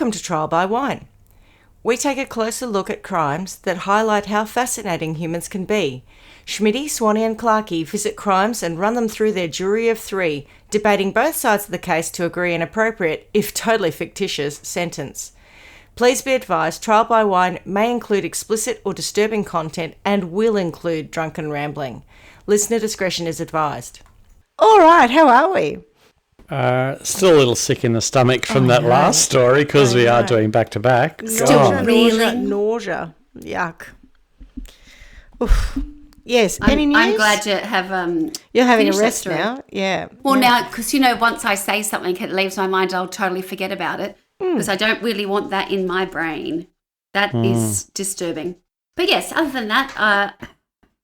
Welcome to Trial by Wine. We take a closer look at crimes that highlight how fascinating humans can be. Schmitty, Swanee and Clarky visit crimes and run them through their jury of three, debating both sides of the case to agree an appropriate, if totally fictitious, sentence. Please be advised, Trial by Wine may include explicit or disturbing content and will include drunken rambling. Listener discretion is advised. All right, how are we? Still a little sick in the stomach from that last story because we are doing back-to-back. Nausea. Yuck. Oof. Yes. Any news? I'm glad to have You're having a rest now. Yeah. Well, now, because, once I say something, it leaves my mind, I'll totally forget about it because I don't really want that in my brain. That is disturbing. But yes, other than that,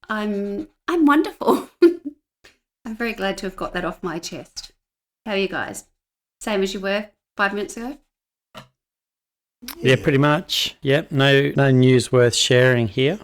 I'm wonderful. I'm very glad to have got that off my chest. How are you guys? Same as you were 5 minutes ago? Yeah, pretty much. Yep, no news worth sharing here,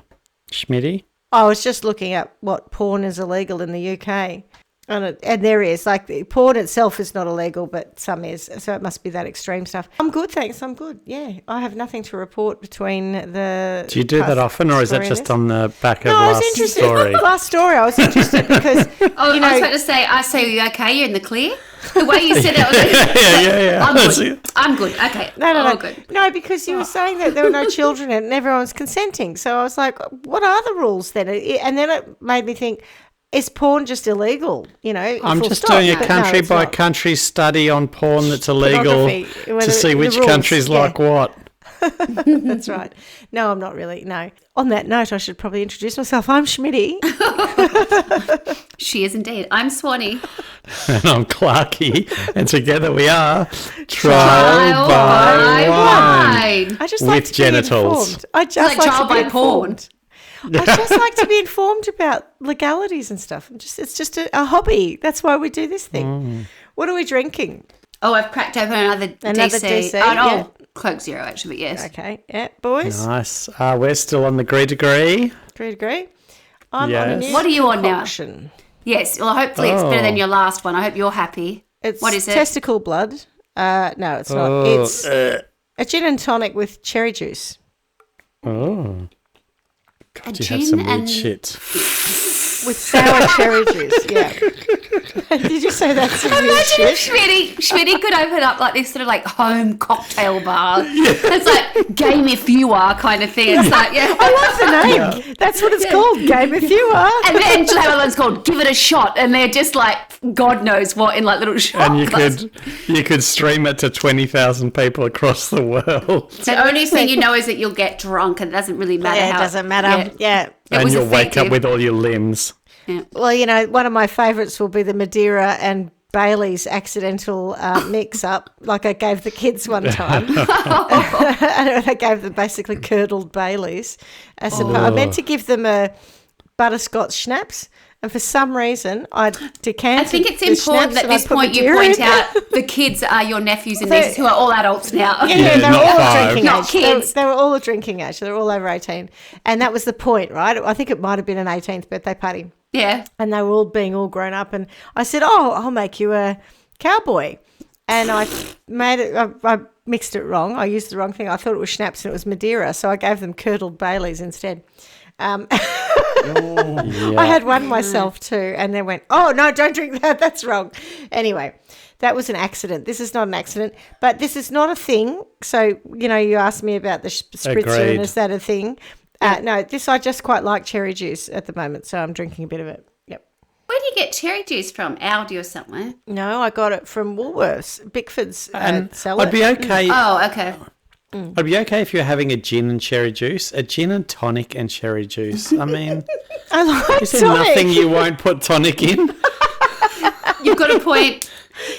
Schmitty. I was just looking at what porn is illegal in the UK. And there is. Like, the porn itself is not illegal, but some is. So it must be that extreme stuff. I'm good, thanks. I'm good. Yeah. I have nothing to report between the... Do you do that often, or is that just on the back of last story? Last story, I was interested because... I was about to say, are you okay? You're in the clear? The way you said it, I was like, yeah. I'm good. Okay. No. Good. No, because you were saying that there were no children and everyone's consenting. So I was like, what are the rules then? And then it made me think... Is porn just illegal? I'm just doing a country by country study on porn that's illegal to see which countries like what. That's right. No, I'm not really. No. On that note, I should probably introduce myself. I'm Schmitty. She is indeed. I'm Swanee. And I'm Clarky. And together we are Trial by Wine. I just like to genitals. Be informed. I just like trial to be by porn. informed. I just like to be informed about legalities and stuff. It's just a hobby. That's why we do this thing. What are we drinking? Oh, I've cracked open another DC. Yeah. Coke Zero, actually, but yes. Okay, yeah, boys. Nice. We're still on the degree. Degree. I'm on a new What are you on concoction now? Yes, well, hopefully it's better than your last one. I hope you're happy. What is it? Testicle blood. No, it's not. It's a gin and tonic with cherry juice. Oh. God, you have some weird shit. With sour cherry juice, yeah. Did you say that's some weird shit? Imagine if Schmitty could open up like this sort of like home cocktail bar. It's like Game If You Are kind of thing. It's like, yeah. I love the name. Yeah. That's what it's called, Game If You Are. And then she'll have one's called Give It a Shot, and they're just like God knows what in like little shots. And you could stream it to 20,000 people across the world. The only thing you know is that you'll get drunk, and it doesn't really matter. Yeah, it doesn't matter. Yeah. And you'll wake up with all your limbs. Yeah. Well, one of my favourites will be the Madeira and Bailey's accidental mix-up, like I gave the kids one time. I gave them basically curdled Baileys. I meant to give them a butterscotch schnapps, and for some reason I decanted. I think it's important at this point you point out the kids are your nephews and nieces who are all adults now. Yeah, they were all drinking not age. Kids. They were all a drinking age. They were all over 18. And that was the point, right? I think it might have been an 18th birthday party. Yeah. And they were all being all grown up. And I said, I'll make you a cowboy. And I made it, I mixed it wrong. I used the wrong thing. I thought it was schnapps and it was Madeira. So I gave them curdled Baileys instead. I had one myself too, and then went, oh, no, don't drink that. That's wrong. Anyway, that was an accident. This is not an accident, but this is not a thing. So, you asked me about the spritzer. Agreed. And is that a thing? No, this I just quite like cherry juice at the moment, so I'm drinking a bit of it. Yep. Where do you get cherry juice from? Aldi or somewhere? No, I got it from Woolworths, Bickford's sell I'd be okay. Oh, okay. I'd be okay if you're having a gin and cherry juice, a gin and tonic and cherry juice. I mean, I like is there tonic. nothing you won't put tonic in? You've got a point.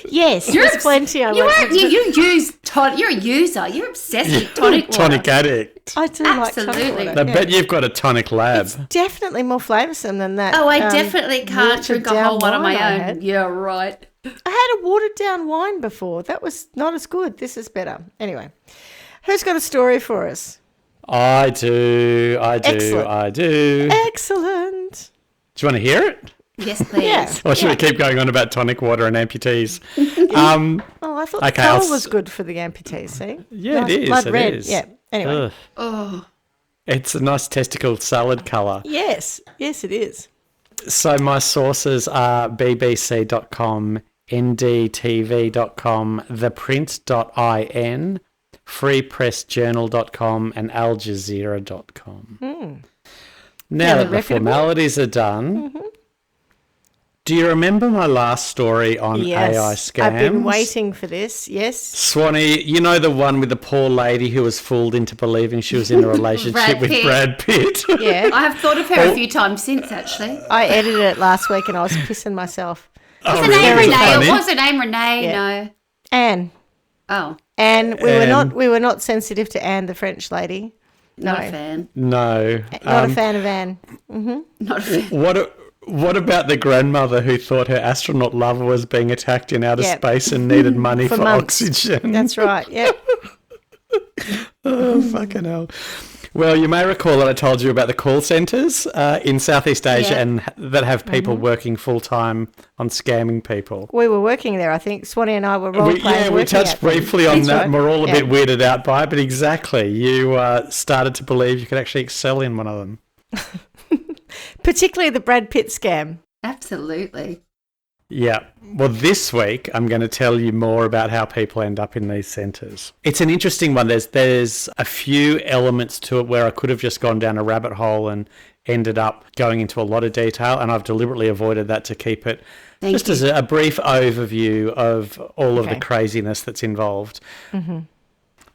Yes, there's plenty. You're a user. You're obsessed with tonic water. Tonic addict. I do like tonic water. I bet you've got a tonic lab. It's definitely more flavoursome than that. Oh, I definitely can't drink a whole one on my own. Yeah, right. I had a watered down wine before. That was not as good. This is better. Anyway, who's got a story for us? I do. Excellent. I do. Excellent. Do you want to hear it? Yes, please. Or should we keep going on about tonic water and amputees? I thought the colour was good for the amputees, see? Yeah, nice it is. Blood it red. is. Yeah. Anyway. Ugh. Oh. It's a nice testicle salad colour. Yes. Yes, it is. So my sources are bbc.com, ndtv.com, theprint.in, freepressjournal.com and aljazeera.com. Now that the formalities are done, do you remember my last story on AI scams? I've been waiting for this, yes. Swanee, you know the one with the poor lady who was fooled into believing she was in a relationship with Brad Pitt? Yeah. I have thought of her a few times since, actually. I edited it last week and I was pissing myself. Was her name Renee? Was her name Renee? Yeah. No. Anne. Oh. Anne. We were not sensitive to Anne, the French lady. Not a fan. No. Not a fan of Anne. Mm-hmm. Not a fan. What about the grandmother who thought her astronaut lover was being attacked in outer space and needed money for oxygen? That's right, yep. Oh, fucking hell. Well, you may recall that I told you about the call centres in Southeast Asia and that have people working full-time on scamming people. We were working there, I think. Swanee and I were role-playing. We touched briefly on that and we're all a bit weirded out by it, but exactly. You started to believe you could actually excel in one of them. Particularly the Brad Pitt scam. Absolutely. Yeah. Well, this week I'm going to tell you more about how people end up in these centres. It's an interesting one. There's a few elements to it where I could have just gone down a rabbit hole and ended up going into a lot of detail, and I've deliberately avoided that to keep it as a brief overview of all of the craziness that's involved. Mm-hmm.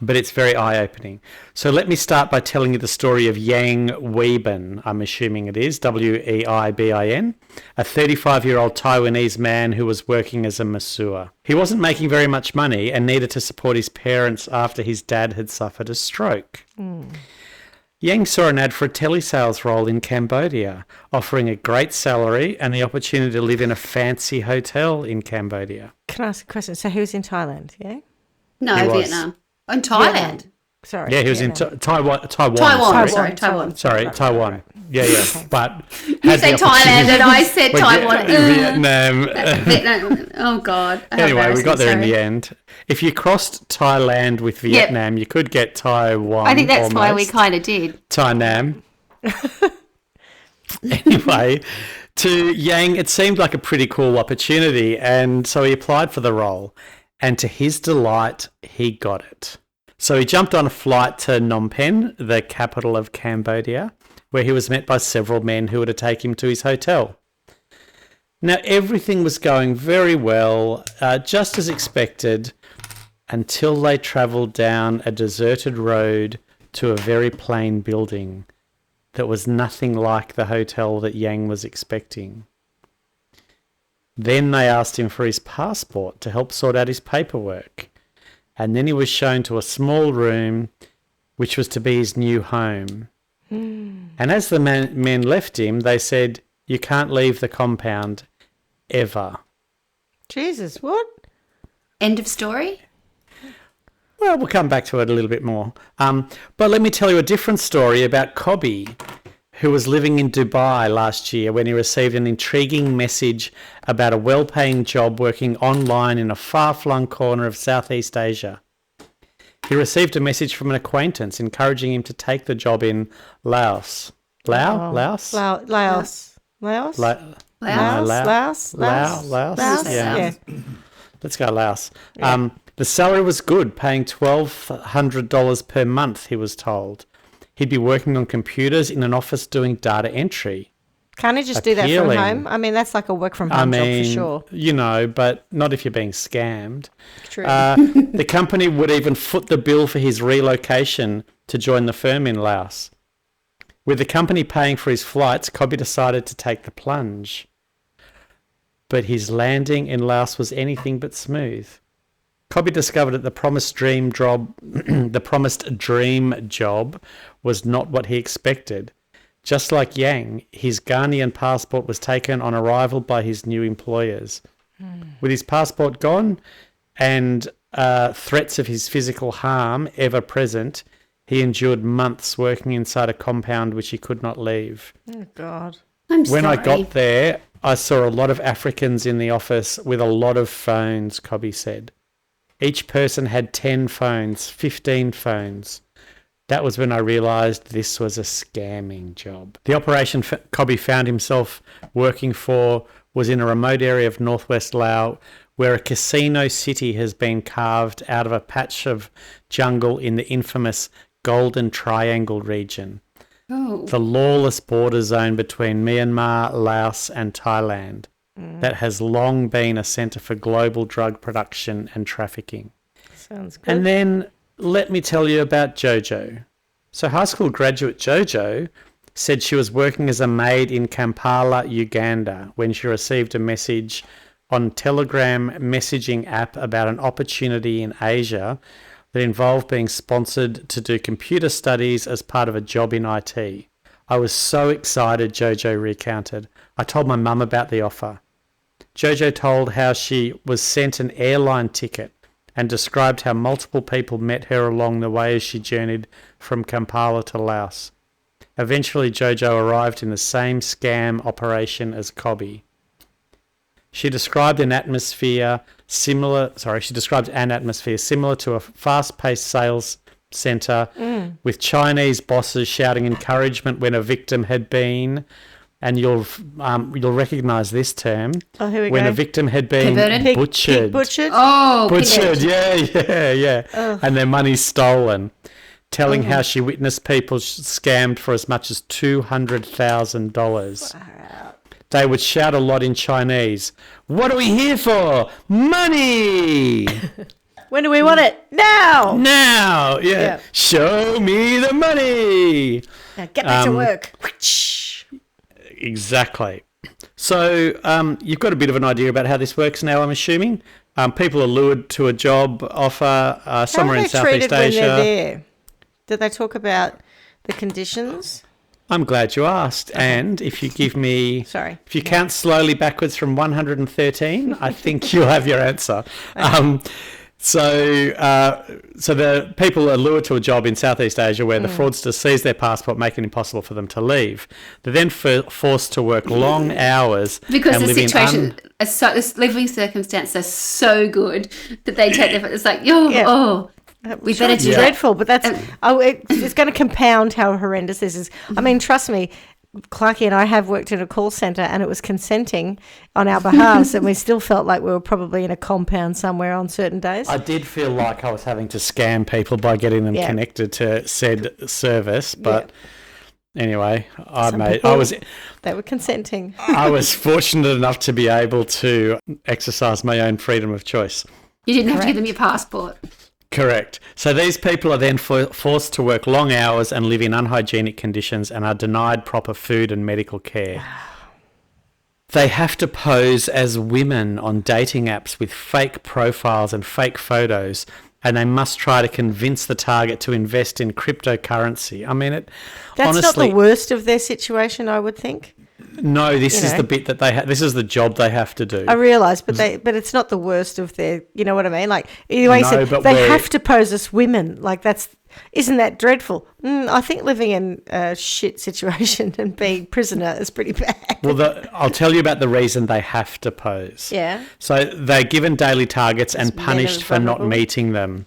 But it's very eye-opening. So let me start by telling you the story of Yang Weibin, I'm assuming it is, Weibin, a 35-year-old Taiwanese man who was working as a masseur. He wasn't making very much money and needed to support his parents after his dad had suffered a stroke. Yang saw an ad for a telesales role in Cambodia, offering a great salary and the opportunity to live in a fancy hotel in Cambodia. Can I ask a question? So he was in Thailand, yeah? No, Vietnam. In Thailand. Sorry. Yeah, he was in Taiwan. Sorry, Taiwan. Yeah. Okay. But you say Thailand and I said Taiwan. Vietnam. Vietnam. Oh, God. Anyway, we got there in the end. If you crossed Thailand with Vietnam, you could get Taiwan. I think that's why we kind of did. Thai-Nam. Anyway, to Yang, it seemed like a pretty cool opportunity, and so he applied for the role. And to his delight, he got it. So he jumped on a flight to Phnom Penh, the capital of Cambodia, where he was met by several men who were to take him to his hotel. Now, everything was going very well, just as expected, until they travelled down a deserted road to a very plain building that was nothing like the hotel that Yang was expecting. Then they asked him for his passport to help sort out his paperwork. And then he was shown to a small room, which was to be his new home. And as the men left him, they said, "You can't leave the compound ever." Jesus, what? End of story? Well, we'll come back to it a little bit more. But let me tell you a different story about Cobby, who was living in Dubai last year when he received an intriguing message about a well-paying job working online in a far-flung corner of Southeast Asia. He received a message from an acquaintance encouraging him to take the job in Laos. Laos? Laos. Yeah. Let's go Laos. Yeah. The salary was good, paying $1,200 per month, he was told. He'd be working on computers in an office doing data entry. Can't he just do that from home? I mean, that's like a work from home job for sure. You know, but not if you're being scammed. True. The company would even foot the bill for his relocation to join the firm in Laos. With the company paying for his flights, Cobby decided to take the plunge. But his landing in Laos was anything but smooth. Cobby discovered that the promised dream job was not what he expected. Just like Yang, his Ghanaian passport was taken on arrival by his new employers. With his passport gone and threats of his physical harm ever present, he endured months working inside a compound which he could not leave. Oh, God. When I got there, I saw a lot of Africans in the office with a lot of phones, Cobby said. Each person had 10 phones, 15 phones. That was when I realised this was a scamming job. The operation Cobby found himself working for was in a remote area of northwest Laos where a casino city has been carved out of a patch of jungle in the infamous Golden Triangle region. Oh. The lawless border zone between Myanmar, Laos and Thailand that has long been a centre for global drug production and trafficking. Sounds good. And then let me tell you about Jojo. So high school graduate Jojo said she was working as a maid in Kampala, Uganda, when she received a message on Telegram messaging app about an opportunity in Asia that involved being sponsored to do computer studies as part of a job in IT. I was so excited, Jojo recounted. I told my mum about the offer. Jojo told how she was sent an airline ticket and described how multiple people met her along the way as she journeyed from Kampala to Laos. Eventually, Jojo arrived in the same scam operation as Cobby. She described an atmosphere similar to a fast-paced sales centre with Chinese bosses shouting encouragement when a victim had been, and you'll recognise this term. Oh, here we when go. a victim had been Converted? butchered. Pig butchered? Oh, Butchered, pig. yeah. Ugh. And their money stolen. Telling how she witnessed people scammed for as much as $200,000. They would shout a lot in Chinese. What are we here for? Money! When do we want it? Now! Now! Yeah. Show me the money! Now get back to work. Exactly. So you've got a bit of an idea about how this works now, I'm assuming. People are lured to a job offer somewhere in Southeast How are they treated Asia. when they're there? Did they talk about the conditions? I'm glad you asked. And if you give me... Sorry. If you count slowly backwards from 113, I think you'll have your answer. So the people are lured to a job in Southeast Asia where the fraudster seize their passport, making it impossible for them to leave. They're then forced to work long hours. Because and the live in situation, the living circumstances are so good that they take their... It's like, we better do that. Dreadful, but that's it's going to compound how horrendous this is. I mean, trust me, Clarky and I have worked in a call centre and it was consenting on our behalves and we still felt like we were probably in a compound somewhere on certain days. I did feel like I was having to scam people by getting them connected to said service, but anyway, They were consenting. I was fortunate enough to be able to exercise my own freedom of choice. You didn't have to give them your passport. Correct. So these people are then forced to work long hours and live in unhygienic conditions and are denied proper food and medical care. They have to pose as women on dating apps with fake profiles and fake photos, and they must try to convince the target to invest in cryptocurrency. I mean, That's honestly, not the worst of their situation, I would think. No, this is the bit that this is the job they have to do. I realise, but it's not the worst of their, you know what I mean? Like, anyway, they have to pose as women. Like, isn't that dreadful? I think living in a shit situation and being prisoner is pretty bad. Well, I'll tell you about the reason they have to pose. Yeah. So they're given daily targets and punished for not meeting them.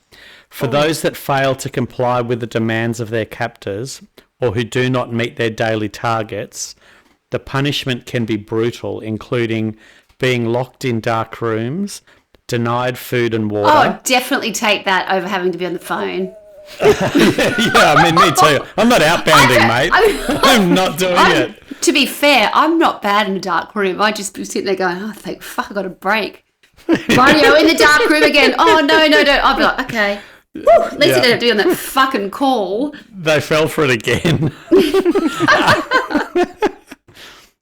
For those that fail to comply with the demands of their captors or who do not meet their daily targets, the punishment can be brutal, including being locked in dark rooms, denied food and water. Oh, definitely take that over having to be on the phone. I mean, me too. I'm not outbounding, mate. I'm not doing it. To be fair, I'm not bad in a dark room. I just be sitting there going, oh, thank fuck, I got a break. Radio in the dark room again. Oh, no. I'll be like, okay. Woo, at least I didn't do on that fucking call. They fell for it again.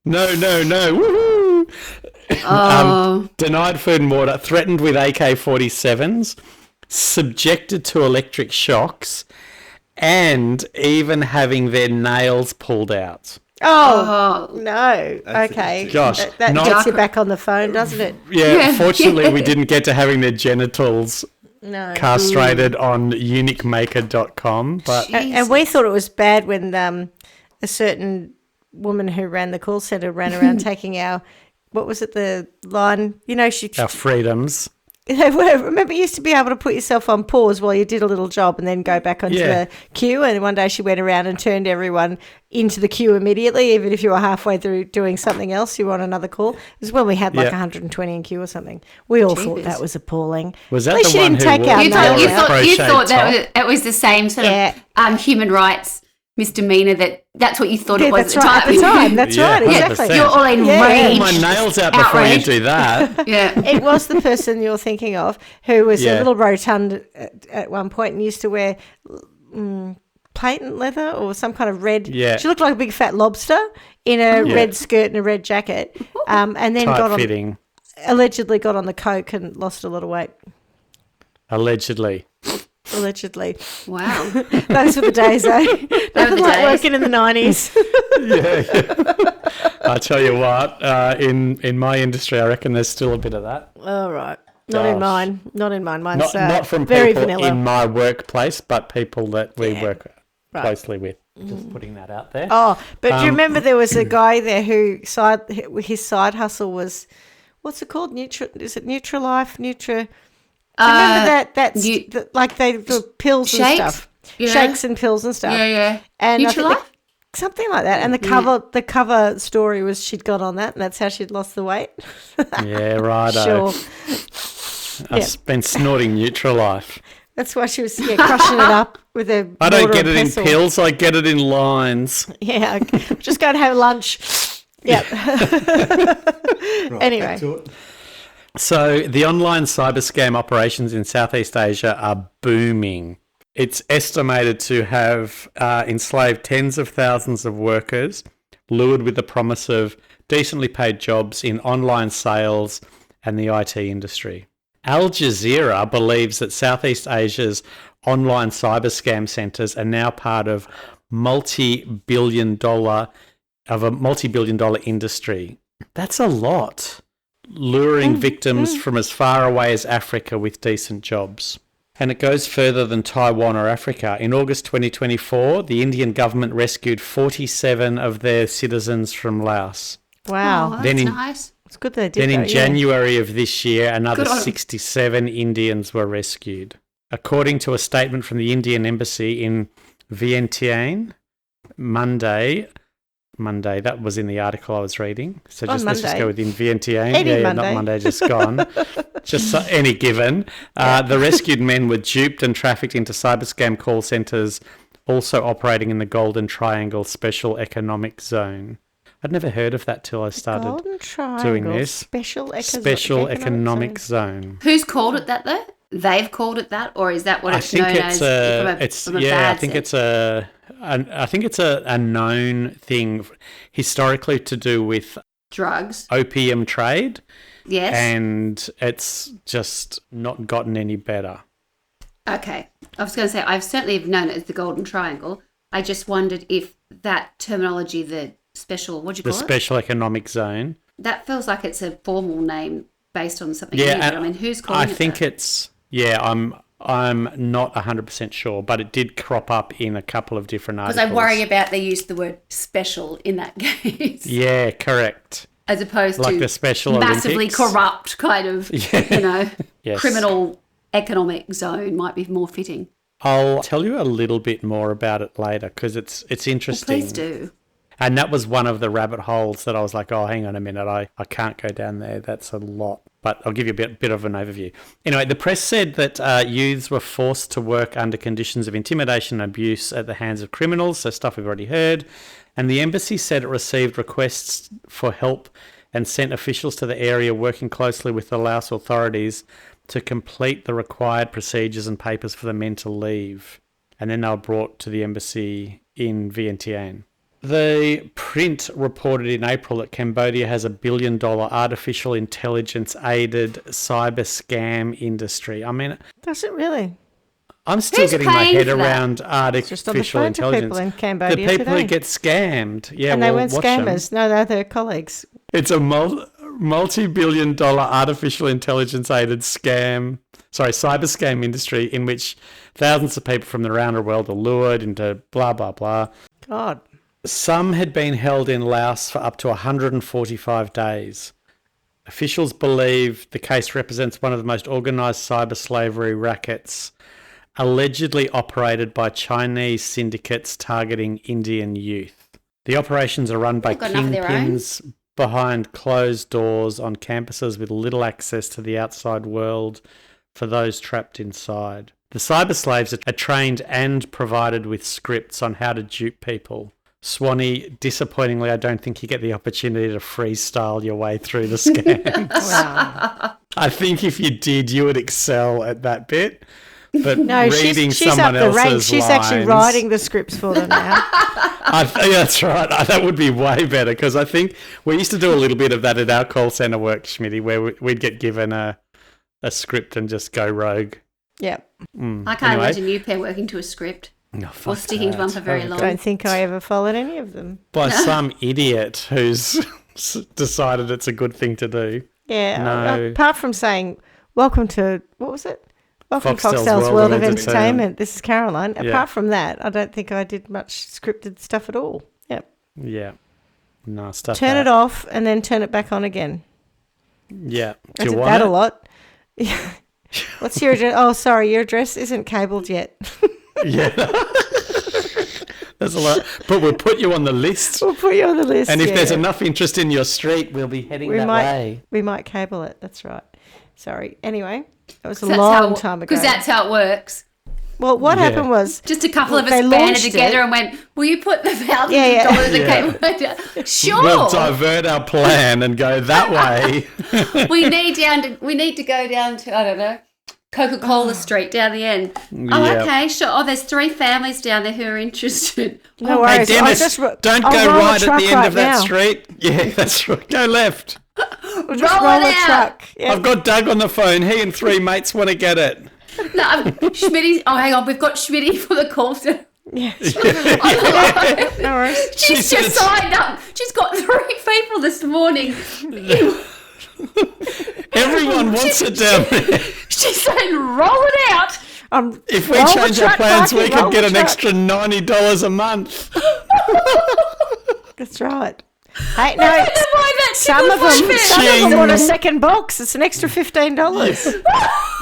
No. Woohoo! Denied food and water, threatened with AK-47s, subjected to electric shocks, and even having their nails pulled out. Oh, no. Okay. Gosh. That gets you back on the phone, doesn't it? Yeah, fortunately we didn't get to having their genitals castrated on uniquemaker.com. But and we thought it was bad when a certain woman who ran the call centre ran around taking our what was it, the line? You know, Our freedoms. Remember, you used to be able to put yourself on pause while you did a little job and then go back onto the queue. And one day she went around and turned everyone into the queue immediately, even if you were halfway through doing something else, you were on another call. It was when we had like 120 in queue or something. We all thought that was appalling. Was that At least the she one didn't who take our wore You the thought crochet that it was the same sort of human rights misdemeanor, that's what you thought it was at the time. That's right, exactly. 100%. You're all in Pull rage. my nails out before you do that. Yeah. It was the person you're thinking of who was a little rotund at one point and used to wear patent leather or some kind of red. Yeah. She looked like a big fat lobster in a red skirt and a red jacket, and then allegedly got on the coke and lost a lot of weight. Allegedly. Wow. Those were the days, eh? Nothing like working in the 90s. I tell you what, in my industry, I reckon there's still a bit of that. All right. Not in mine. Mine's not from very people vanilla. in my workplace, but people that we work closely with. Just putting that out there. Oh, but do you remember there was a guy there who his side hustle was, what's it called? Is it Nutrilife? Do you remember like the pills Shakes? and stuff, shakes and pills and stuff. Yeah. And Nutrilife? something like that. And the cover story was she'd got on that, and that's how she'd lost the weight. Yeah, righto. Sure. I've been snorting Nutrilife. That's why she was crushing it up with a. I don't get it pestle. in pills. I get it in lines. Yeah, just go and have lunch. Yeah. Anyway. So the online cyber scam operations in Southeast Asia are booming. It's estimated to have enslaved tens of thousands of workers, lured with the promise of decently paid jobs in online sales and the IT industry. Al Jazeera believes that Southeast Asia's online cyber scam centres are now part of a multi-billion dollar industry. That's a lot. Luring victims from as far away as Africa with decent jobs. And it goes further than Taiwan or Africa. In August 2024, the Indian government rescued 47 of their citizens from Laos. Wow. Oh, that's nice. It's good they did Then in that, January of this year, another 67 Indians were rescued. According to a statement from the Indian embassy in Vientiane, Monday, that was in the article I was reading. So let's just go with in Vientiane. Not Monday, just gone. Just any given. The rescued men were duped and trafficked into cyber scam call centres, also operating in the Golden Triangle Special Economic Zone. I'd never heard of that till I started doing this. Special Economic Zone. Who's called it that though? They've called it that, or is that what it's known as? I think it's a known thing historically to do with drugs, opium trade. Yes, and it's just not gotten any better. Okay, I was going to say I've certainly known it as the Golden Triangle. I just wondered if that terminology, the special Special Economic Zone. That feels like it's a formal name based on something. Yeah, I mean, who's calling it? I think it's. Yeah, I'm not 100% sure, but it did crop up in a couple of different articles. Because I worry about they use the word special in that case. Yeah, correct. As opposed like to the Special massively Olympics. Corrupt kind of, Yes. criminal economic zone might be more fitting. I'll tell you a little bit more about it later because it's interesting. Well, please do. And that was one of the rabbit holes that I was like, oh, hang on a minute, I can't go down there. That's a lot. But I'll give you a bit of an overview. Anyway, the press said that youths were forced to work under conditions of intimidation and abuse at the hands of criminals, so stuff we've already heard. And the embassy said it received requests for help and sent officials to the area working closely with the Laos authorities to complete the required procedures and papers for the men to leave. And then they were brought to the embassy in Vientiane. The print reported in April that Cambodia has $1 billion artificial intelligence-aided cyber scam industry. I mean... Does it really? I'm still getting my head around artificial just on the phone intelligence. To people in Cambodia the people today. who get scammed. Yeah, and they weren't scammers. No, they're their colleagues. It's a multi-billion dollar artificial intelligence-aided cyber scam industry in which thousands of people from around the world are lured into blah, blah, blah. God. Some had been held in Laos for up to 145 days. Officials believe the case represents one of the most organised cyber slavery rackets allegedly operated by Chinese syndicates targeting Indian youth. The operations are run by kingpins behind closed doors on campuses with little access to the outside world for those trapped inside. The cyber slaves are trained and provided with scripts on how to dupe people. Swanee, disappointingly, I don't think you get the opportunity to freestyle your way through the scams. Wow. I think if you did, you would excel at that bit. But No, reading she's up someone the ranks. else's She's actually lines- writing the scripts for them now. that's right. That would be way better because I think we used to do a little bit of that at our call centre work, Schmitty, where we'd get given a script and just go rogue. Yep. I can't imagine you pair working to a script Oh, or sticking to one for very long. Don't think I ever followed any of them. By some idiot who's decided it's a good thing to do. Yeah. No. Apart from saying, welcome to, what was it? Welcome to Foxtel's Foxtel's World of Entertainment. Entertainment. This is Caroline. Yeah. Apart from that, I don't think I did much scripted stuff at all. Yep. Yeah. No, stuff Turn that. it off and then turn it back on again. Yeah. Do I you did want that it? a lot. What's your address? Oh, sorry, your address isn't cabled yet. Yeah. There's a lot. But we'll put you on the list. We'll put you on the list. And if yeah. there's enough interest in your street, we'll be heading that way. We might cable it. That's right. Sorry. Anyway, that was a 'Cause long time ago. Because that's how it works. Well, what Yeah. happened was Just a couple of They us banded launched together it. and went, will you put the $1,000 Yeah. that Yeah. came? Sure. We'll divert our plan and go that way. we need to go down to, I don't know, Coca-Cola Street down the end. Oh, Yep. okay, sure. Oh, there's 3 families down there who are interested. no Hey, worries. Dennis, don't I'll go roll a right at truck the end right of that now. street. Yeah, that's right. Go left. We'll just Roll roll it a out. truck. Yeah. I've got Doug on the phone. He and 3 mates want to get it. No, Schmitty. Oh, hang on. We've got Schmitty for the call center. Yeah. No worries. She She's said just it's- signed up. She's got 3 people this morning. Everyone wants it down there. She's saying, roll it out. If we Roll the change our truck, plans, we Clarky, roll could get the an truck. extra $90 a month. That's right. Hey, no, Why that some of them Ching. want a second box. It's an extra $15.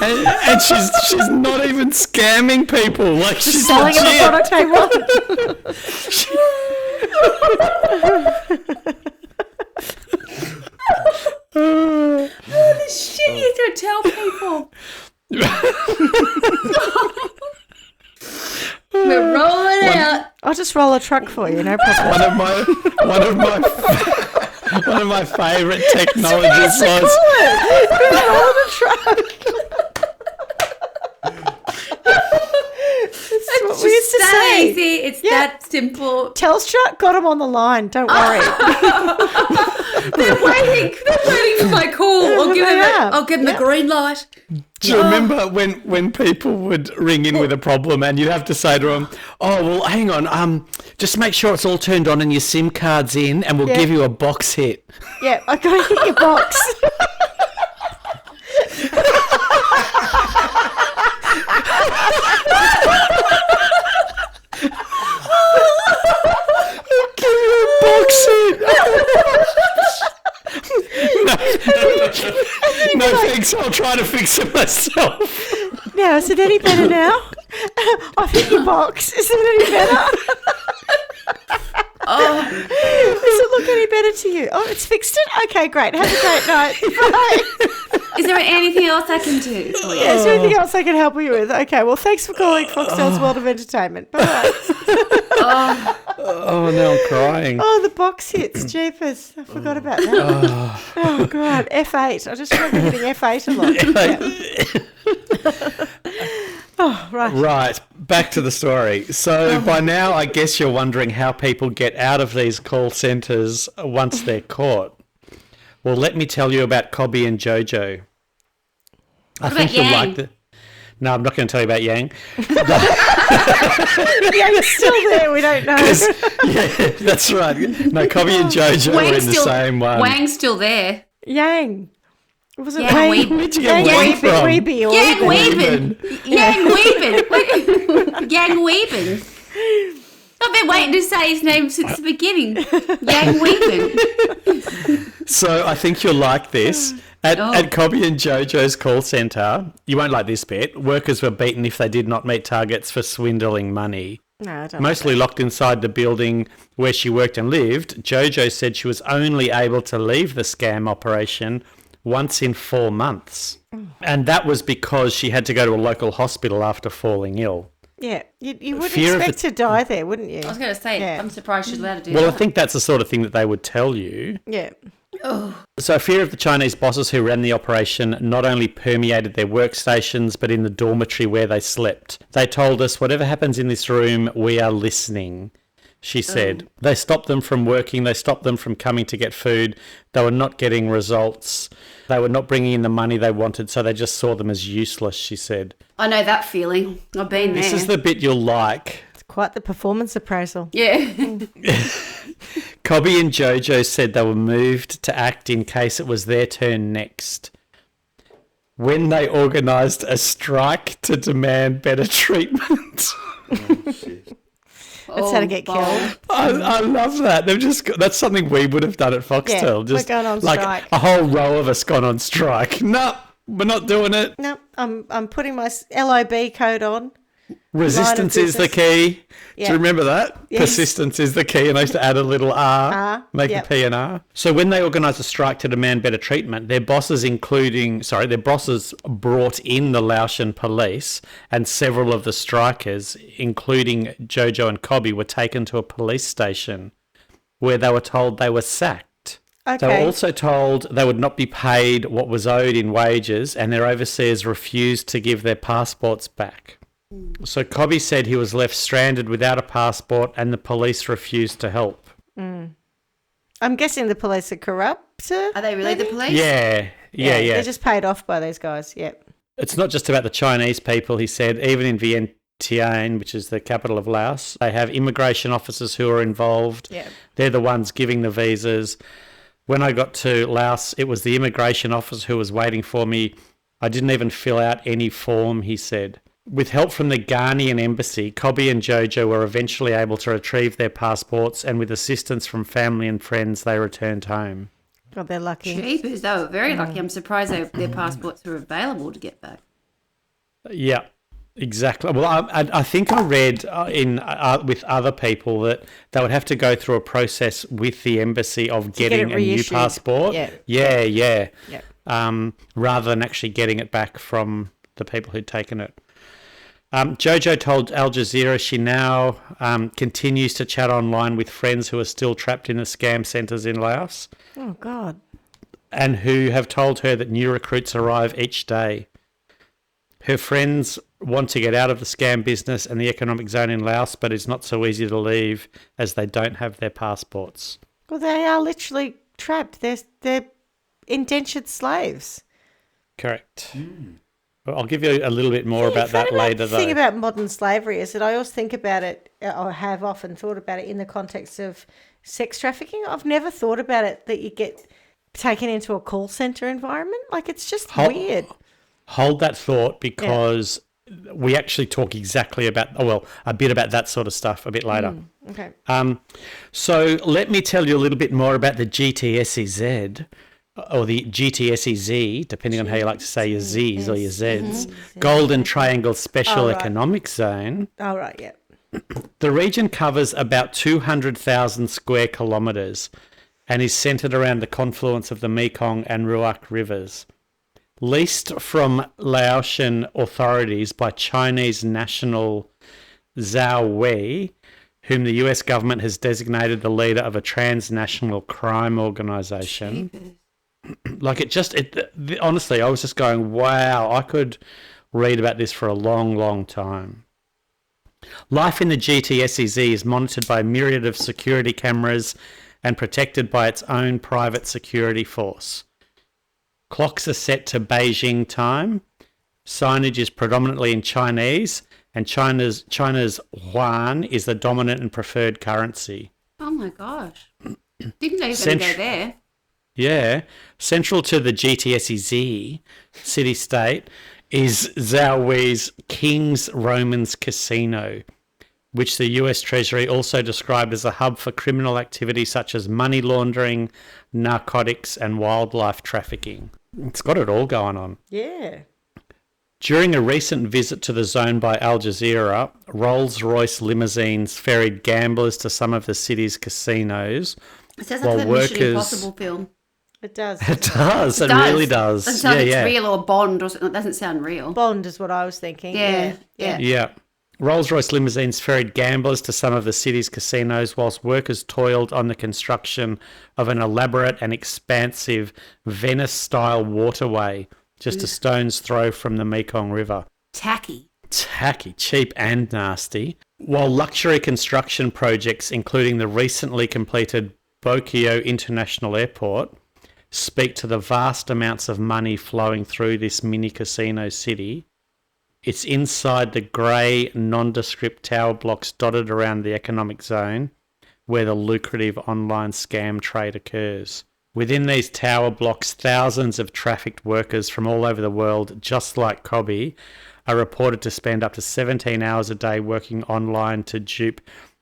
And she's not even scamming people. Like she's Selling them a legit. product they want. the shit you don't tell people. We're rolling out. I'll just roll a truck for you, no problem. One of my favourite technologies was Roll the truck. That's what we used to That say. easy. It's Yeah. that simple. Telstra got them on the line. Don't worry. They're waiting for my call. I'll give them the green light. Do you remember when people would ring in with a problem and you'd have to say to them, oh, well, hang on, just make sure it's all turned on and your SIM card's in and we'll Yeah. give you a box hit. Yeah, I got to hit your box. Give you a box hit. No, thanks, I'll try to fix it myself. Now, is it any better now? I've hit your box. Is it any better? Oh, Does it look any better to you? Oh, it's fixed it? Okay, great. Have a great night. Bye. is there anything else I can do? Oh, Yeah, is there anything else I can help you with? Okay, well, thanks for calling Foxtel's World of Entertainment. Bye. Oh, now I'm crying. Oh, the box hits. Jeepers. I forgot about that. Oh, God. F8. I just remember hitting F8 a lot. Yeah. Oh, right. Right, back to the story. So by now, I guess you're wondering how people get out of these call centres once they're caught. Well, let me tell you about Cobby and Jojo. I think you'll like the... No, I'm not going to tell you about Yang. Yang's still there. We don't know. Yeah, that's right. No, Cobby and Jojo were in the same one. Wang's still there. Yang. Was it Yang Wang? Weeb. Where'd you get Wang from? Weeby or Yang Weeben. Weeben. Yang Weeben. Yang Weeben. I've been waiting to say his name since the beginning. Yang Weeman. So I think you'll like this. At Cobby and Jojo's call centre, you won't like this bit, workers were beaten if they did not meet targets for swindling money. No, I don't Mostly locked inside the building where she worked and lived, Jojo said she was only able to leave the scam operation once in 4 months. And that was because she had to go to a local hospital after falling ill. Yeah, you would Fear of expect to die there, wouldn't you? I was going to say, Yeah. I'm surprised she's allowed to do Well, that. I think that's the sort of thing that they would tell you. Yeah. So fear of the Chinese bosses who ran the operation not only permeated their workstations, but in the dormitory where they slept. They told us, whatever happens in this room, we are listening, she said. They stopped them from working. They stopped them from coming to get food. They were not getting results. They were not bringing in the money they wanted, so they just saw them as useless, she said. I know that feeling. I've been there. This is the bit you'll like. It's quite the performance appraisal. Yeah. Cobby and Jojo said they were moved to act in case it was their turn next. When they organised a strike to demand better treatment. That's how to get killed. I love that. They've just that's something we would have done at Foxtel. Yeah, just we're going on like strike. a whole row of us gone on strike. No, we're not doing it. No, I'm putting my LOB code on. Resistance is the key. Yeah. Do you remember that? Yes. Persistence is the key, and I used to add a little R, R, make yep. a P and R. So when they organised a strike to demand better treatment, their bosses brought in the Laotian police, and several of the strikers, including Jojo and Cobby, were taken to a police station where they were told they were sacked. Okay. They were also told they would not be paid what was owed in wages, and their overseers refused to give their passports back. So Cobby said he was left stranded without a passport and the police refused to help. I'm guessing the police are corrupt. Are they really the police? Yeah. They're just paid off by these guys. Yep. It's not just about the Chinese people, he said. Even in Vientiane, which is the capital of Laos, they have immigration officers who are involved. Yeah. They're the ones giving the visas. When I got to Laos, it was the immigration officer who was waiting for me. I didn't even fill out any form, he said. With help from the Ghanaian embassy, Cobby and Jojo were eventually able to retrieve their passports, and with assistance from family and friends, they returned home. God, they're lucky. Jeepers, they were very lucky. I'm surprised their passports were available to get back. Yeah, exactly. Well, I think I read with other people that they would have to go through a process with the embassy of getting a new passport. Yeah. Rather than actually getting it back from the people who'd taken it. Jojo told Al Jazeera she now continues to chat online with friends who are still trapped in the scam centres in Laos. Oh, God. And who have told her that new recruits arrive each day. Her friends want to get out of the scam business and the economic zone in Laos, but it's not so easy to leave as they don't have their passports. Well, they are literally trapped. They're indentured slaves. Correct. Well, I'll give you a little bit more about that later, though. The thing about modern slavery is that I always think about it, or have often thought about it in the context of sex trafficking. I've never thought about it that you get taken into a call centre environment. Like, it's just weird. Hold that thought, because we actually talk exactly about, a bit about that sort of stuff a bit later. Okay. So let me tell you a little bit more about the GTSEZ. Or the GTSEZ, depending on how you like to say your Z's or your Z's, Golden Triangle Special Economic Zone. Oh, right, yeah. The region covers about 200,000 square kilometres and is centred around the confluence of the Mekong and Ruak rivers. Leased from Laotian authorities by Chinese national Zhao Wei, whom the US government has designated the leader of a transnational crime organisation. Honestly, I was just going, wow, I could read about this for a long, long time. Life in the GTSEZ is monitored by a myriad of security cameras and protected by its own private security force. Clocks are set to Beijing time. Signage is predominantly in Chinese, and China's yuan is the dominant and preferred currency. Oh, my gosh. Didn't even go there. Yeah. Central to the GTSEZ city-state is Zhao Wei's King's Romans Casino, which the US Treasury also described as a hub for criminal activity such as money laundering, narcotics, and wildlife trafficking. It's got it all going on. Yeah. During a recent visit to the zone by Al Jazeera, Rolls-Royce limousines ferried gamblers to some of the city's casinos. It sounds like a Mission Impossible film. It does. It does. It really does. It sounds like it's real or Bond or something. It doesn't sound real. Bond is what I was thinking. Yeah. Rolls-Royce limousines ferried gamblers to some of the city's casinos whilst workers toiled on the construction of an elaborate and expansive Venice-style waterway just a stone's throw from the Mekong River. Tacky, cheap and nasty. While luxury construction projects, including the recently completed Bokyo International Airport, speak to the vast amounts of money flowing through this mini casino city, it's inside the grey, nondescript tower blocks dotted around the economic zone where the lucrative online scam trade occurs. Within these tower blocks, thousands of trafficked workers from all over the world, just like Cobby, are reported to spend up to 17 hours a day working online to dupe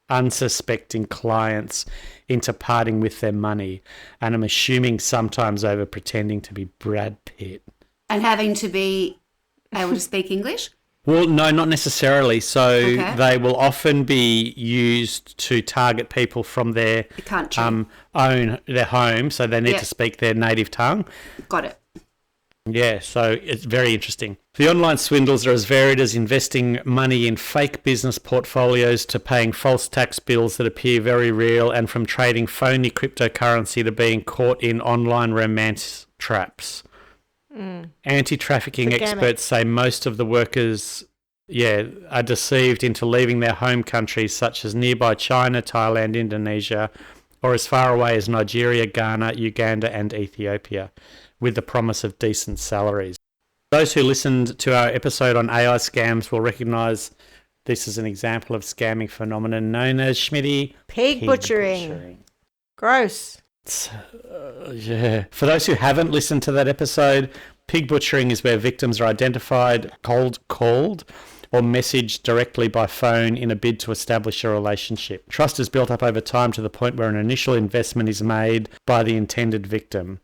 unsuspecting clients into parting with their money, and I'm assuming sometimes over pretending to be Brad Pitt. And having to be able to speak English? Well, no, not necessarily. So they will often be used to target people from their country, their home, so they need to speak their native tongue. Got it. Yeah, so it's very interesting. The online swindles are as varied as investing money in fake business portfolios to paying false tax bills that appear very real, and from trading phony cryptocurrency to being caught in online romance traps. Anti-trafficking experts say most of the workers are deceived into leaving their home countries such as nearby China, Thailand, Indonesia, or as far away as Nigeria, Ghana, Uganda and Ethiopia, with the promise of decent salaries. Those who listened to our episode on AI scams will recognise this is an example of scamming phenomenon known as Schmitty pig butchering. Gross. For those who haven't listened to that episode, pig butchering is where victims are identified, cold called, or messaged directly by phone in a bid to establish a relationship. Trust is built up over time to the point where an initial investment is made by the intended victim.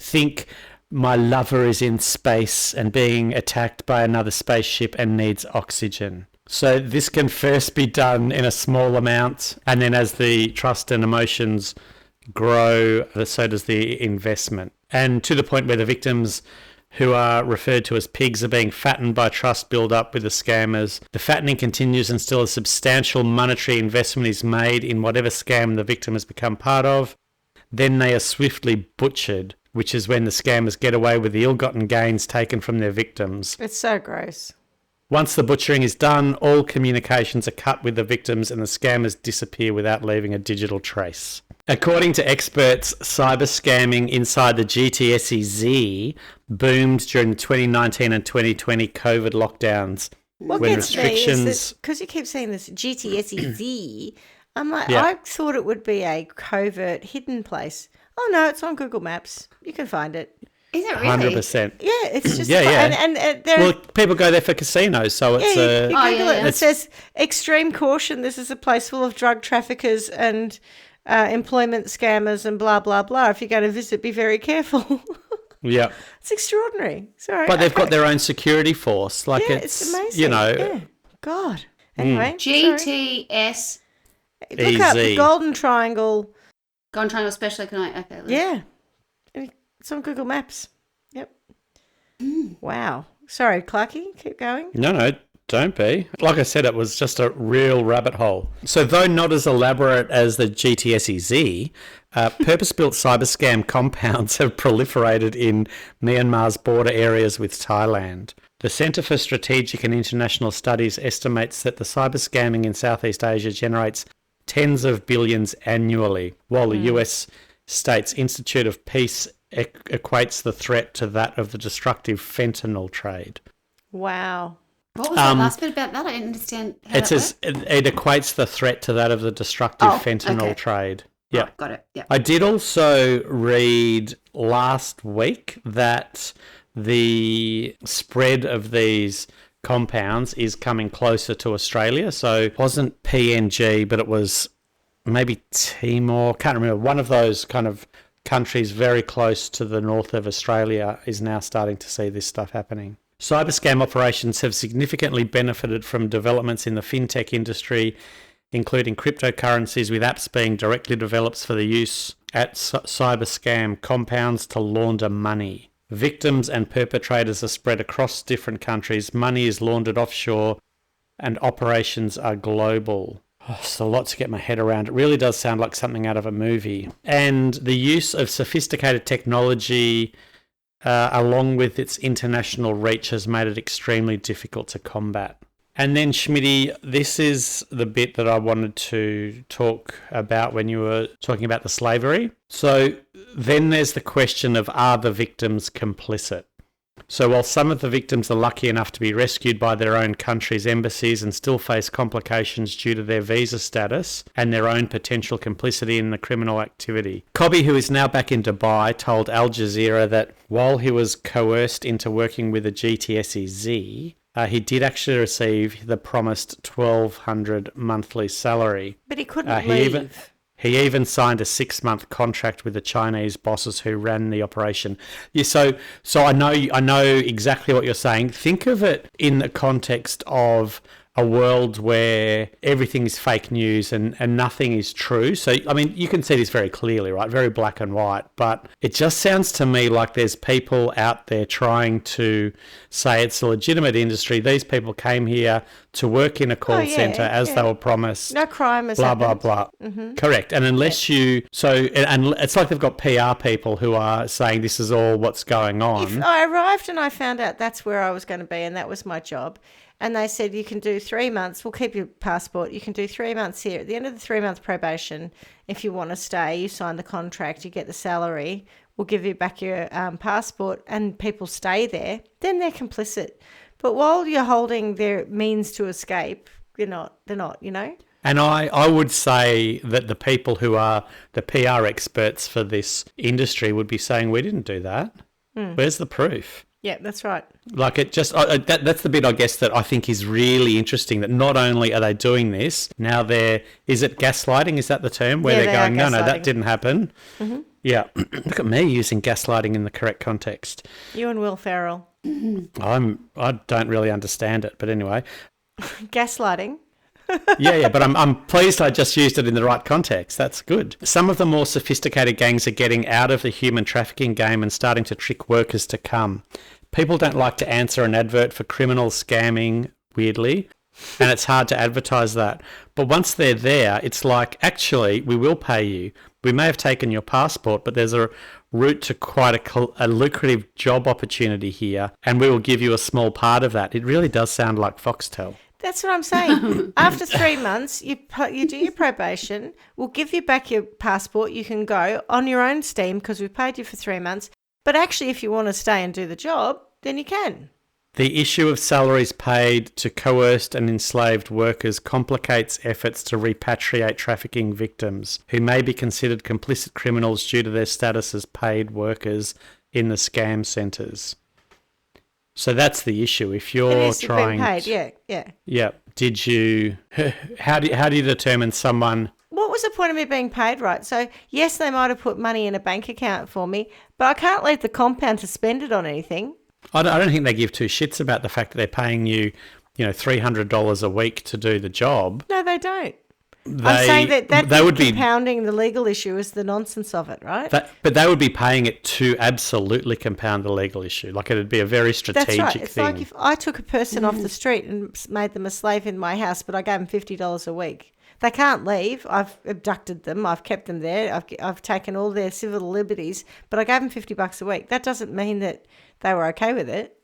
Think, my lover is in space and being attacked by another spaceship and needs oxygen. So this can first be done in a small amount, and then as the trust and emotions grow, so does the investment. And to the point where the victims, who are referred to as pigs, are being fattened by trust build-up with the scammers. The fattening continues and still a substantial monetary investment is made in whatever scam the victim has become part of. Then they are swiftly butchered, which is when the scammers get away with the ill-gotten gains taken from their victims. It's so gross. Once the butchering is done, all communications are cut with the victims and the scammers disappear without leaving a digital trace. According to experts, cyber scamming inside the GTSEZ boomed during the 2019 and 2020 COVID lockdowns. What when gets restrictions... me is because you keep saying this GTSEZ, I'm like, Yeah. I thought it would be a covert hidden place. Oh no, it's on Google Maps. You can find it. Is it really? 100%. Yeah, it's just And there. well, people go there for casinos, so it's you Google it. And yeah. it says extreme caution. This is a place full of drug traffickers and employment scammers and blah blah blah. If you're going to visit, be very careful. yeah. It's extraordinary. Sorry, But they've got their own security force. Like it's amazing. you know, Yeah. God. Anyway, GTS. Look up the Easy. Golden Triangle. Golden Triangle Special Economic. Okay. Yeah. It's on Google Maps. Yep. Wow. Sorry, Clarky, keep going. No, don't be. Like I said, it was just a real rabbit hole. So though not as elaborate as the GTSEZ, purpose-built cyber scam compounds have proliferated in Myanmar's border areas with Thailand. The Centre for Strategic and International Studies estimates that the cyber scamming in Southeast Asia generates tens of billions annually, while the US States Institute of Peace equates the threat to that of the destructive fentanyl trade. Wow. What was that last bit about that? I didn't understand how It says it equates the threat to that of the destructive fentanyl trade. Yeah. Oh, got it. Yeah. I did also read last week that the spread of these compounds is coming closer to Australia. So it wasn't PNG, but it was maybe Timor. Can't remember. One of those kind of countries very close to the north of Australia is now starting to see this stuff happening. Cyber scam operations have significantly benefited from developments in the fintech industry, including cryptocurrencies, with apps being directly developed for the use at cyber scam compounds to launder money. Victims and perpetrators are spread across different countries. Money is laundered offshore and operations are global. Oh, it's a lot to get my head around. It really does sound like something out of a movie. And the use of sophisticated technology, along with its international reach, has made it extremely difficult to combat. And then, Schmitty, this is the bit that I wanted to talk about when you were talking about the slavery. So then there's the question of, are the victims complicit? So while some of the victims are lucky enough to be rescued by their own country's embassies and still face complications due to their visa status and their own potential complicity in the criminal activity, Cobby, who is now back in Dubai, told Al Jazeera that while he was coerced into working with a GTSEZ, he did actually receive the promised $1,200 monthly salary. But he couldn't leave. He even signed a 6-month contract with the Chinese bosses who ran the operation. Yeah, so I know exactly what you're saying. Think of it in the context of a world where everything is fake news and nothing is true. So, I mean, you can see this very clearly, right? Very black and white. But it just sounds to me like there's people out there trying to say it's a legitimate industry. These people came here to work in a call centre as they were promised. No crime has blah, happened. blah, blah. Mm-hmm. Correct. And unless and it's like they've got PR people who are saying this is all what's going on. If I arrived and I found out that's where I was going to be and that was my job, and they said, you can do 3 months, we'll keep your passport, you can do 3 months here. At the end of the 3-month probation, if you want to stay, you sign the contract, you get the salary, we'll give you back your passport, and people stay there, then they're complicit. But while you're holding their means to escape, they're not, you know? And I would say that the people who are the PR experts for this industry would be saying, we didn't do that. Where's the proof? Yeah, that's right. Like it just, that's the bit I guess that I think is really interesting, that not only are they doing this, now is it gaslighting? Is that the term? Where they're going, no, that didn't happen. Mm-hmm. Yeah. Look at me using gaslighting in the correct context. You and Will Ferrell. I don't really understand it, but anyway. Gaslighting? yeah, but I'm pleased I just used it in the right context. That's good. Some of the more sophisticated gangs are getting out of the human trafficking game and starting to trick workers to come. People don't like to answer an advert for criminal scamming, weirdly, and it's hard to advertise that. But once they're there, it's like, actually, we will pay you. We may have taken your passport, but there's a route to quite a lucrative job opportunity here, and we will give you a small part of that. It really does sound like Foxtel. That's what I'm saying. After 3 months, you do your probation. We'll give you back your passport. You can go on your own steam because we've paid you for 3 months. But actually, if you want to stay and do the job, then you can. The issue of salaries paid to coerced and enslaved workers complicates efforts to repatriate trafficking victims, who may be considered complicit criminals due to their status as paid workers in the scam centres. So that's the issue. If you're trying, paid, yeah. Did you? How do you determine someone? What was the point of me being paid, right? So yes, they might have put money in a bank account for me, but I can't leave the compound to spend it on anything. I don't think they give two shits about the fact that they're paying you, $300 a week to do the job. No, they don't. I'm saying that would be compounding the legal issue is the nonsense of it, right? But they would be paying it to absolutely compound the legal issue. Like, it'd be a very strategic That's right. It's thing. like if I took a person off the street and made them a slave in my house, but I gave them $50 a week. They can't leave. I've abducted them. I've kept them there. I've taken all their civil liberties, but I gave them $50 a week. That doesn't mean that they were okay with it.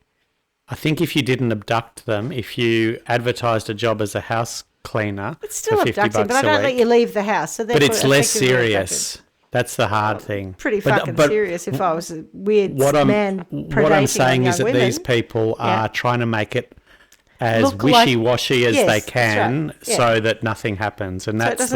I think if you didn't abduct them, if you advertised a job as a house cleaner, it's still for $50 abducting, but I don't let you leave the house. So but it's less serious. That's the hard thing. Pretty fucking serious if I was a weird man predating What I'm saying is that women. these people are trying to make it as wishy-washy as they can, so that nothing happens. And that's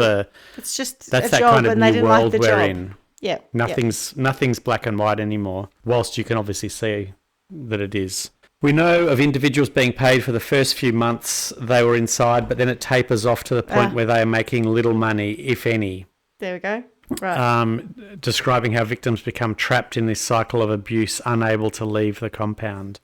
it's just that's a that job kind of and they new didn't world like the we're job. in. Yeah. Nothing's black and white anymore, whilst you can obviously see that it is. We know of individuals being paid for the first few months they were inside, but then it tapers off to the point where they are making little money, if any. There we go. Right. Describing how victims become trapped in this cycle of abuse, unable to leave the compound.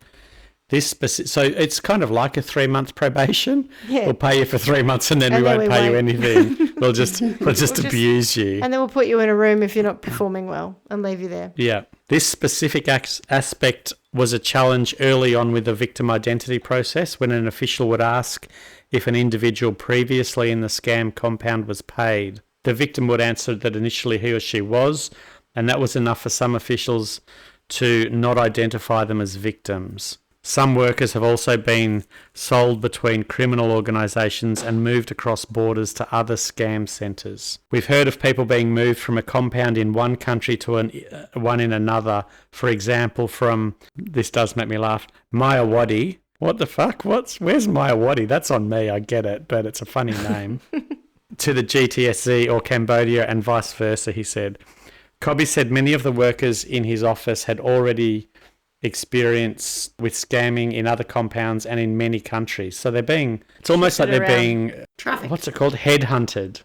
So it's kind of like a 3-month probation. Yeah. We'll pay you for 3 months and then we won't pay you anything. We'll just abuse you. And then we'll put you in a room if you're not performing well and leave you there. Yeah. This specific aspect was a challenge early on with the victim identity process when an official would ask if an individual previously in the scam compound was paid. The victim would answer that initially he or she was, and that was enough for some officials to not identify them as victims. Some workers have also been sold between criminal organisations and moved across borders to other scam centres. We've heard of people being moved from a compound in one country to one in another. For example, from, this does make me laugh, Mayawadi. What the fuck? Where's Mayawadi? That's on me, I get it, but it's a funny name. To the GTSC or Cambodia and vice versa, he said. Cobby said many of the workers in his office had already experience with scamming in other compounds and in many countries. So it's almost like they're being, trafficked. What's it called? Headhunted.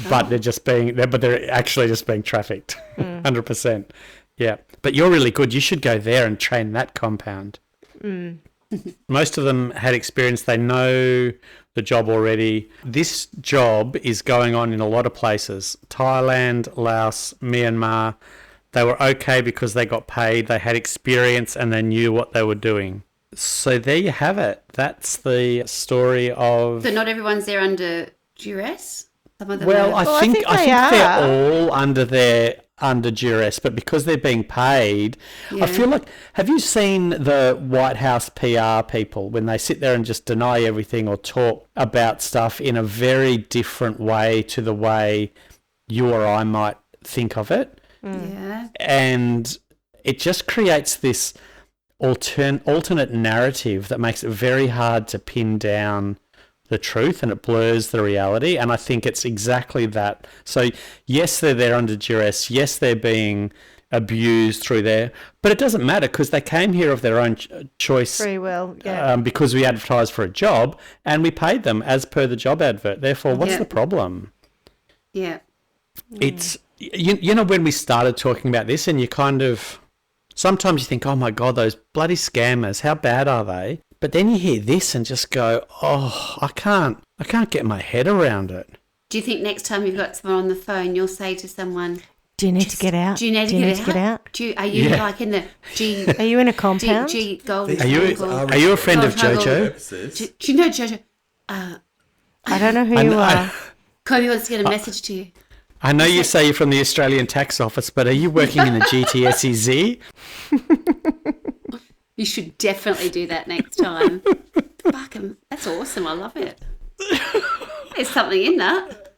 But they're actually just being trafficked. 100%. Yeah. But you're really good. You should go there and train that compound. Most of them had experience. They know the job already. This job is going on in a lot of places. Thailand, Laos, Myanmar. They were okay because they got paid, they had experience, and they knew what they were doing. So there you have it. That's the story of... So not everyone's there under duress? Some of them Well, are. I think they're all under duress, but because they're being paid, I feel like... Have you seen the White House PR people when they sit there and just deny everything or talk about stuff in a very different way to the way you or I might think of it? Yeah. And it just creates this alternate narrative that makes it very hard to pin down the truth, and it blurs the reality. And I think it's exactly that. So yes, they're there under duress. Yes, they're being abused through there, but it doesn't matter because they came here of their own choice. Free will, yeah. Because we advertised for a job and we paid them as per the job advert. Therefore, what's the problem? Yeah. It's... You know, when we started talking about this, and you kind of... Sometimes you think, oh, my God, those bloody scammers, how bad are they? But then you hear this and just go, oh, I can't get my head around it. Do you think next time you've got someone on the phone, you'll say to someone... Do you need to get out? Do you need to get out? Are you like in the G... Are you in a compound? G golden Are you a friend of Jojo? Do you know Jojo? I don't know who you are. Kobe wants to get a message to you. I know you say you're from the Australian Tax Office, but are you working in the GTSEZ? You should definitely do that next time. Fucking, that's awesome. I love it. There's something in that.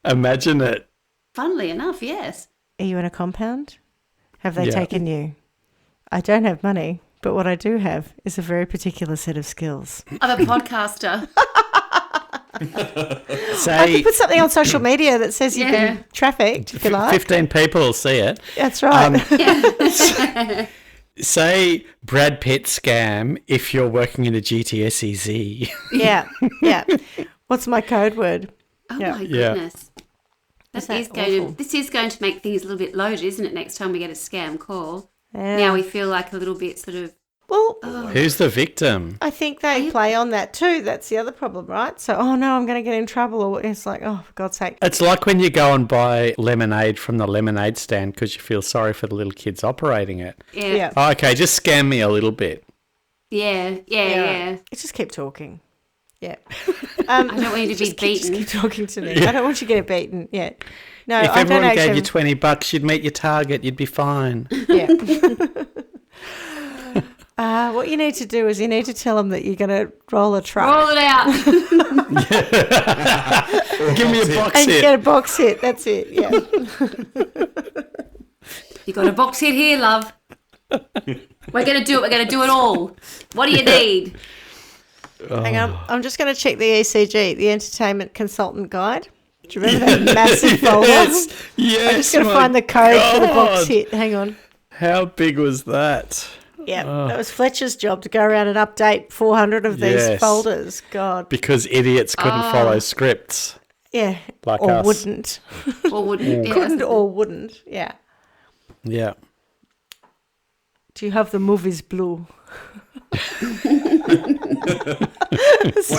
Imagine it. Funnily enough, yes. Are you in a compound? Have they taken you? I don't have money, but what I do have is a very particular set of skills. I'm a podcaster. I could put something on social media that says you've been trafficked, if you like. 15 people will see it. That's right. Say Brad Pitt scam if you're working in the GTSEZ. Yeah. What's my code word? Oh my goodness. This is going to make things a little bit loaded, isn't it, next time we get a scam call? Yeah. Now we feel like a little bit sort of... Well, who's the victim? I think they play on that too. That's the other problem, right? So, oh no, I'm going to get in trouble. Or it's like, oh, for God's sake. It's like when you go and buy lemonade from the lemonade stand because you feel sorry for the little kids operating it. Yeah. Oh, okay, just scam me a little bit. Yeah. Just keep talking. Yeah. I don't want you to be beaten. Keep talking to me. I don't want you to get beaten. Yeah. No, if everyone gave you $20, you'd meet your target. You'd be fine. Yeah. What you need to do is you need to tell them that you're going to roll a truck. Roll it out. Give me a box and hit. Get a box hit. That's it. Yeah. You got a box hit here, love. We're going to do it. We're going to do it all. What do you need? Hang on. I'm just going to check the ECG, the Entertainment Consultant Guide. Do you remember that massive folder? Yes. I'm just going to find the code for the box hit. Hang on. How big was that? Yeah, that was Fletcher's job to go around and update 400 of these folders. God. Because idiots couldn't follow scripts. Yeah. Like or us. Wouldn't. Or wouldn't. Yeah, Couldn't or wouldn't. Yeah. Yeah. Do you have the movies blue?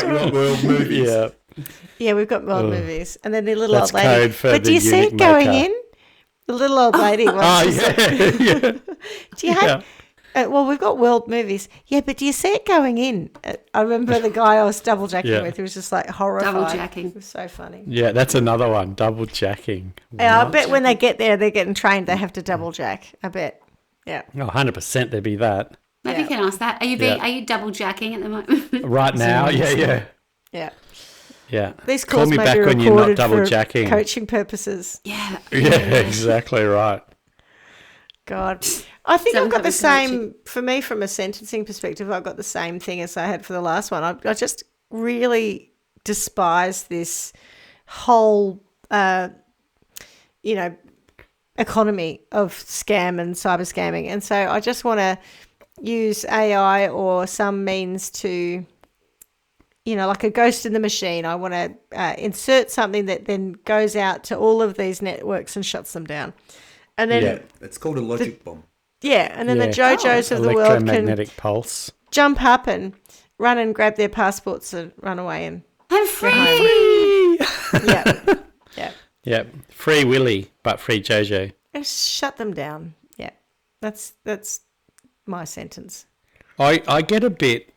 World movies. Yeah. Yeah, we've got world movies. And then the little That's old lady. code for But the do you see it unit going maker. in? The little old lady. Oh, yeah. Do you have... well, we've got world movies. Yeah, but do you see it going in? I remember the guy I was double jacking with who was just like horrified. Double jacking. It was so funny. Yeah, that's another one. Double jacking. Yeah, I bet when they get there, they're getting trained, they have to double jack. I bet. Yeah. Oh, 100% there'd be that. Maybe you can ask that. Are you double jacking at the moment? Right now? Yeah. Yeah. These Call calls me may back be when you're not recorded double for jacking. coaching purposes. Yeah. Yeah, exactly right. God. I think Some I've got type the of same, for me, from a sentencing perspective, I've got the same thing as I had for the last one. I just really despise this whole, economy of scam and cyber scamming. And so I just want to use AI or some means to, like a ghost in the machine. I want to insert something that then goes out to all of these networks and shuts them down. And then it's called a logic bomb. Yeah, and then the JoJos of the world can electromagnetic pulse. jump up and run and grab their passports and run away and I'm free. yeah. Yeah, free Willy, but free JoJo. Just shut them down. Yeah. That's my sentence. I get a bit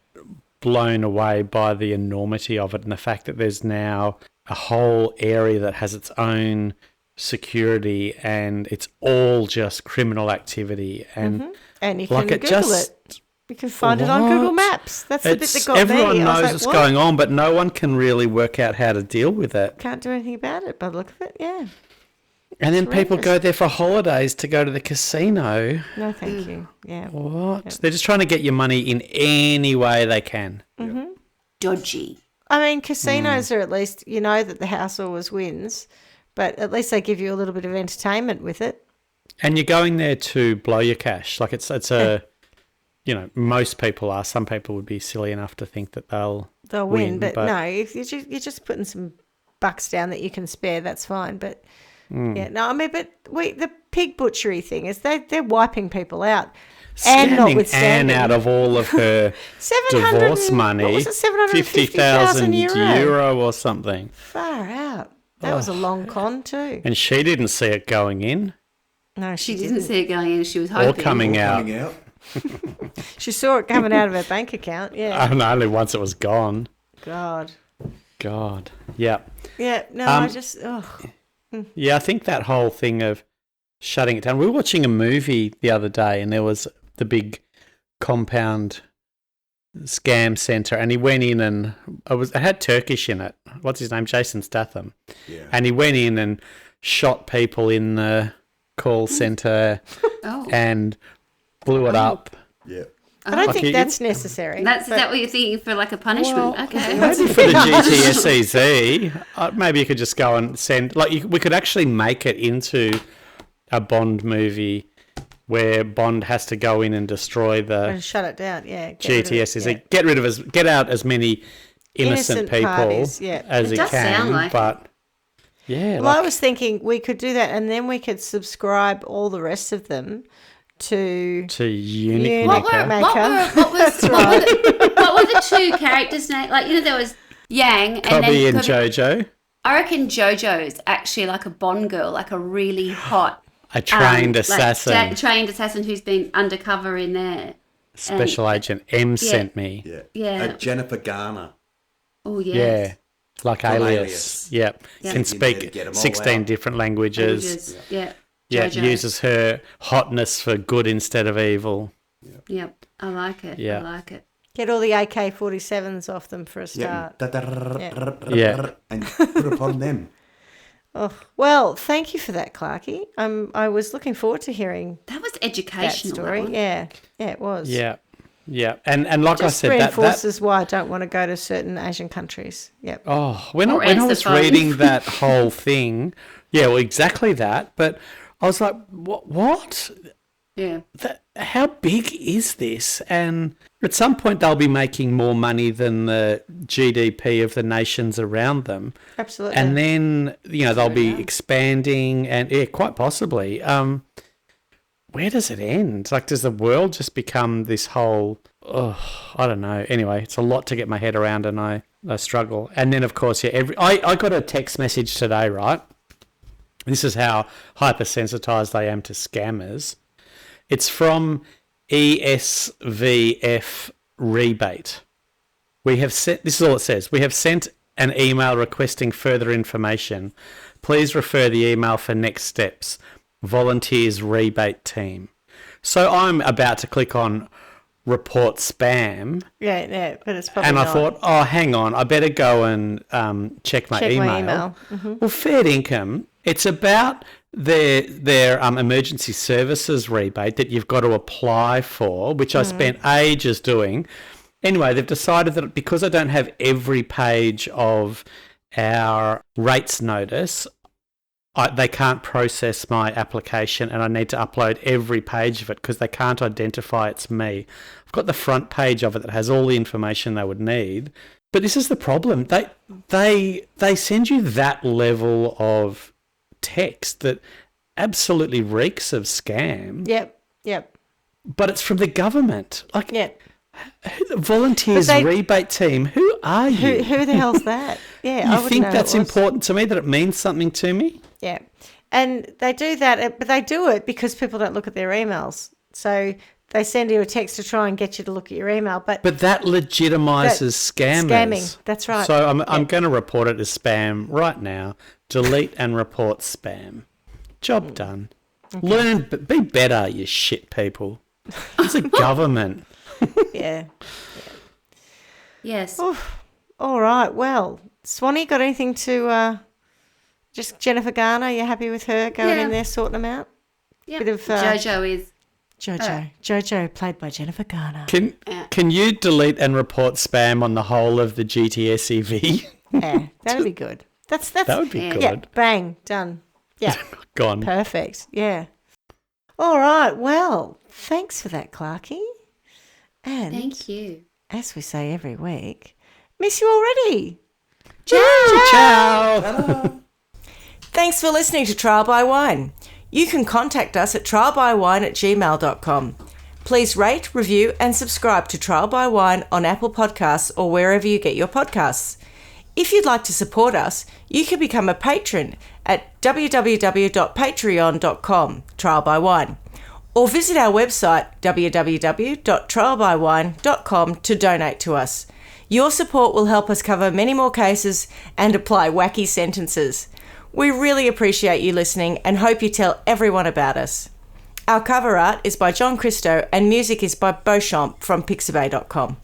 blown away by the enormity of it and the fact that there's now a whole area that has its own security and it's all just criminal activity. And And you can Google it. You can find it on Google Maps. That's the bit that got everyone me. knows what's going on, but no one can really work out how to deal with it. Can't do anything about it by the look of it, yeah. And then people go there for holidays to go to the casino. No, thank you. Yeah. What? Yep. They're just trying to get your money in any way they can. Mm-hmm. Dodgy. I mean, casinos are at least, that the house always wins, but at least they give you a little bit of entertainment with it. And you're going there to blow your cash. Like it's a, most people are. Some people would be silly enough to think that they'll win. But no, if you're just putting some bucks down that you can spare, that's fine. But yeah, no, I mean, but the pig butchery thing is they're wiping people out. And scamming notwithstanding, Anne out of all of her divorce money. What was it, 750,000 euro or something. Far out. That was a long con too. And she didn't see it going in. No, She didn't see it going in. She was hoping. Or coming out. She saw it coming out of her bank account. Yeah. And only once it was gone. God. Yeah. Yeah. No, I just. Yeah, I think that whole thing of shutting it down. We were watching a movie the other day, and there was the big compound scam center, and he went in and it had Turkish in it. What's his name? Jason Statham. Yeah. And he went in and shot people in the call center and blew it up. Yeah. I don't think that's necessary. Is that what you're thinking for like a punishment? Well, okay. Maybe for the GTSEZ, maybe you could just go and send. We could actually make it into a Bond movie where Bond has to go in and destroy the and shut it down. Yeah. GTSEZ. Get out as many innocent people parties, as he does can. sound like but yeah, well, I was thinking we could do that, and then we could subscribe all the rest of them to Unique What Maker. were the two characters' names? Like, there was Yang Cobby and Jojo. I reckon Jojo's actually like a Bond girl, like a really hot... A trained assassin. Trained assassin who's been undercover in there. Special Agent M sent me. Yeah. Jennifer Garner. Oh, yes. Yeah. Like From Alias. Yep. Yeah. Can You speak need to get 'em all 16 out. different languages. Yeah. Yeah, Jojo. uses her hotness for good instead of evil. Yep. I like it. Yeah. I like it. get all the AK-47s off them for a Yeah. start. Yeah. And put it on them. Oh, well, thank you for that, Clarky. I was looking forward to hearing That was that educational. story. That one. Yeah, it was. Yeah. Yeah. And like Just I said, that reinforces why I don't want to go to certain Asian countries. Yep. Oh, when Or I answer was phone. reading that whole thing, yeah, well, exactly that. But I was like, what? Yeah. How big is this? And at some point they'll be making more money than the GDP of the nations around them. Absolutely. And then, they'll be expanding and, quite possibly. Where does it end? Like, does the world just become this whole, I don't know. Anyway, it's a lot to get my head around and I struggle. And then, of course, I got a text message today, right? This is how hypersensitized I am to scammers. It's from ESVF Rebate. This is all it says. We have sent an email requesting further information. Please refer the email for next steps. Volunteers Rebate Team. So I'm about to click on report spam. Yeah, but it's probably and I not. thought, I better go and check my email. Mm-hmm. Well, Fair Income, it's about their emergency services rebate that you've got to apply for, which I spent ages doing. Anyway, they've decided that because I don't have every page of our rates notice, they can't process my application and I need to upload every page of it because they can't identify it's me. I've got the front page of it that has all the information they would need. But this is the problem. They send you that level of text that absolutely reeks of scam. Yep. But it's from the government. Like, Yep. Volunteers Rebate Team, who are you? Who the hell's that? Yeah, I You wouldn't think know that's who it was. important to me, that it means something to me? Yeah. And they do that, but they do it because people don't look at their emails. So they send you a text to try and get you to look at your email. But that legitimizes scammers. Scamming, that's right. So I'm going to report it as spam right now. Delete and report spam. Job done. Okay. Learn, be better, you shit people. It's a government. Yeah. Yes. Oof. All right. Well, Swanee, got anything to just Jennifer Garner? You happy with her going in there sorting them out? Yeah. Bit of Jojo is. Jojo, played by Jennifer Garner. Can you delete and report spam on the whole of the GTS EV? Yeah, that'd be good. That would be good. Yeah, bang, done. Yeah. Gone. Perfect. Yeah. All right. Well, thanks for that, Clarky. And Thank you. as we say every week, miss you already. Ciao. Thanks for listening to Trial by Wine. You can contact us at trialbywine@gmail.com. Please rate, review and subscribe to Trial by Wine on Apple Podcasts or wherever you get your podcasts. If you'd like to support us, you can become a patron at www.patreon.com, Trial by Wine, or visit our website www.trialbywine.com to donate to us. Your support will help us cover many more cases and apply wacky sentences. We really appreciate you listening and hope you tell everyone about us. Our cover art is by John Christo and music is by Beauchamp from pixabay.com.